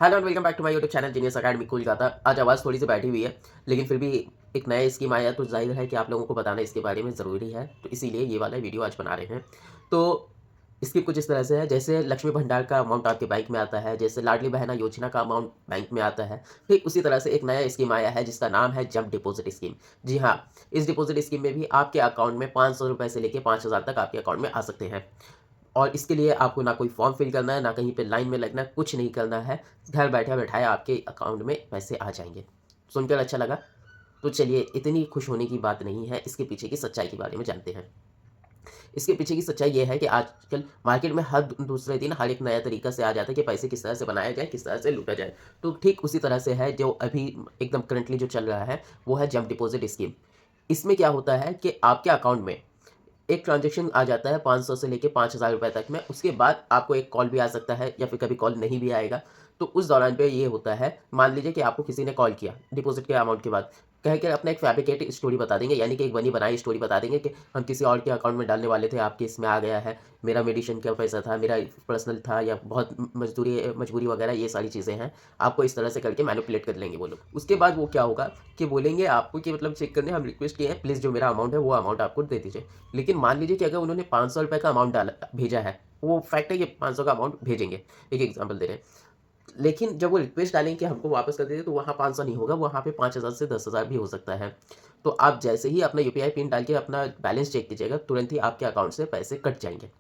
Hello and welcome back to my YouTube channel Genius Academy Kolkata. आज आवाज़ थोड़ी सी बैठी हुई है, लेकिन फिर भी एक नया स्कीम आया तो जाहिर है कि आप लोगों को बताना इसके बारे में ज़रूरी है, तो इसीलिए ये वाला वीडियो आज बना रहे हैं। तो स्कीम कुछ इस तरह से है, जैसे लक्ष्मी भंडार का अमाउंट आपके बैंक में आता है, जैसे लाडली बहना योजना का अमाउंट बैंक में आता है, ठीक उसी तरह से एक नया स्कीम आया है जिसका नाम है जंप डिपॉजिट स्कीम। जी हाँ, इस डिपॉजिट स्कीम में भी आपके अकाउंट में 500 रुपये से लेकर 5000 तक आपके अकाउंट में आ सकते हैं। और इसके लिए आपको ना कोई फॉर्म फिल करना है, ना कहीं पे लाइन में लगना है, कुछ नहीं करना है। घर बैठे-बैठाए आपके अकाउंट में पैसे आ जाएँगे। सुनकर अच्छा लगा? तो चलिए, इतनी खुश होने की बात नहीं है, इसके पीछे की सच्चाई के बारे में जानते हैं। इसके पीछे की सच्चाई ये है कि आजकल मार्केट में हर दूसरे दिन हर एक नया तरीका से आ जाता है कि पैसे किस तरह से बनाया जाए, किस तरह से लूटा जाए। तो ठीक उसी तरह से है जो अभी एकदम करंटली जो चल रहा है, वो है जंप डिपॉज़िट स्कीम। इसमें क्या होता है कि आपके अकाउंट में एक ट्रांज़ैक्शन आ जाता है 500 से लेके 5000 रुपए तक में, उसके बाद आपको एक कॉल भी आ सकता है या फिर कभी कॉल नहीं भी आएगा। तो उस दौरान पे ये होता है, मान लीजिए कि आपको किसी ने कॉल किया डिपॉज़िट के अमाउंट के बाद, कह के अपना एक फैब्रिकेटेड स्टोरी बता देंगे, यानी कि एक बनी बनाई स्टोरी बता देंगे कि हम किसी और के अकाउंट में डालने वाले थे, आपके इसमें आ गया है, मेरा मेडिसिन का पैसा था, मेरा पर्सनल था या बहुत मजबूरी वगैरह ये सारी चीज़ें हैं। आपको इस तरह से करके मैनिपुलेट कर लेंगे वो लोग। उसके बाद वो क्या होगा कि बोलेंगे आपको कि मतलब चेक करने हम रिक्वेस्ट किए हैं, प्लीज़ जो मेरा अमाउंट है वो अमाउंट आपको दे दीजिए। लेकिन मान लीजिए कि अगर उन्होंने ₹500 का अमाउंट डाला भेजा है, वो फैक्ट है कि 500 का अमाउंट भेजेंगे, एक एग्ज़ाम्पल दे रहे हैं। लेकिन जब वो रिक्वेस्ट डालेंगे कि हमको वापस कर दीजिए, तो वहाँ 500 नहीं होगा, वहाँ पे 5000 से 10,000 भी हो सकता है। तो आप जैसे ही अपना यूपीआई पिन डाल के अपना बैलेंस चेक कीजिएगा, तुरंत ही आपके अकाउंट से पैसे कट जाएँगे।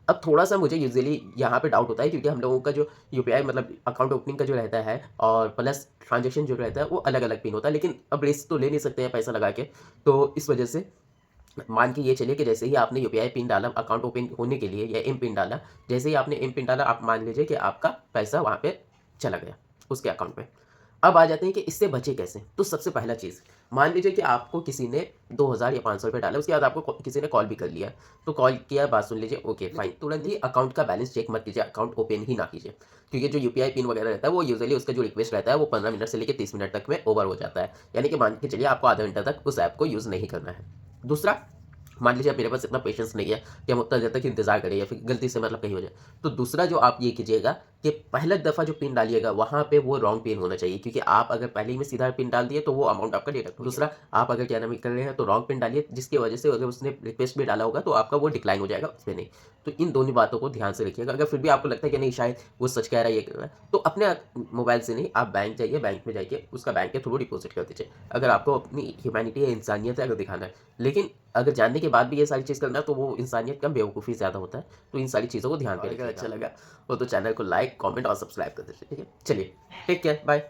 अब थोड़ा-सा मुझे यूजुअली यहाँ पे डाउट होता है, क्योंकि हम लोगों का जो यूपीआई मतलब अकाउंट ओपनिंग का जो रहता है और प्लस ट्रांज़ैक्शन जो रहता है, वो अलग-अलग पिन होता है। लेकिन अब रिस्क तो ले नहीं सकते हैं पैसा लगा के, तो इस वजह से मान के ये चलिए कि जैसे ही आपने यूपीआई पिन डाला अकाउंट ओपन होने के लिए या एम पिन डाला, जैसे ही आपने एम पिन डाला, आप मान लीजिए कि आपका पैसा वहाँ पे चला गया, उसके अकाउंट में। अब आ जाते हैं कि इससे बचे कैसे? तो सबसे पहला चीज़, मान लीजिए कि आपको किसी ने 2000 या ₹500 डाला, उसके बाद आपको किसी ने कॉल भी कर लिया। तो कॉल किया, बात सुन लीजिए, ओके फाइन। तुरंत ही अकाउंट का बैलेंस चेक मत कीजिए, अकाउंट ओपन ही ना कीजिए। क्योंकि जो यूपीआई पिन वगैरह रहता है, वो यूजुअली उसका जो रिक्वेस्ट रहता है, वो 15 मिनट से लेके 30 मिनट तक में ओवर हो जाता है। यानी कि मान के चलिए आपको आधा घंटा तक उस ऐप को यूज़ नहीं करना है। दूसरा, मान लीजिए अब मेरे पास इतना पेशेंस नहीं है कि हम उतना देर तक इंतज़ार करें या फिर गलती से मतलब कहीं हो जाए। तो दूसरा जो आप ये कीजिएगा कि पहला दफ़ा जो पिन डालिएगा वहाँ पे वो रॉन्ग पिन होना चाहिए, क्योंकि आप अगर पहले ही में सीधा पिन डाल दिए तो वो अमाउंट आपका डिडक्ट हो गया। दूसरा, आप अगर क्या नाम है कर रहे हैं तो रॉन्ग पिन डालिए, जिसकी वजह से अगर उसने रिक्वेस्ट भी डाला होगा तो आपका वो डिक्लाइन हो जाएगा, उसमें नहीं। तो इन दोनों बातों को ध्यान से रखिएगा। अगर फिर भी आपको लगता है कि नहीं शायद वो सच कह रहा है, ये कर रहा है, तो अपने मोबाइल से नहीं, आप बैंक जाइए, बैंक में जाइए, उसका बैंक के थ्रू डिपॉज़िट कर दीजिए। अगर आपको अपनी ह्यूमैनिटी या इंसानियत है अगर दिखाना है। लेकिन अगर जानने के बाद भी ये सारी चीज़ करना है तो वो इंसानियत कम बेवकूफ़ी ज़्यादा होता है। तो इन सारी चीज़ों को ध्यान पे रखिएगा। अगर अच्छा लगा हो तो चैनल को लाइक, कमेंट और सब्सक्राइब कर दीजिए, ठीक है? चलिए, टेक केयर, बाय।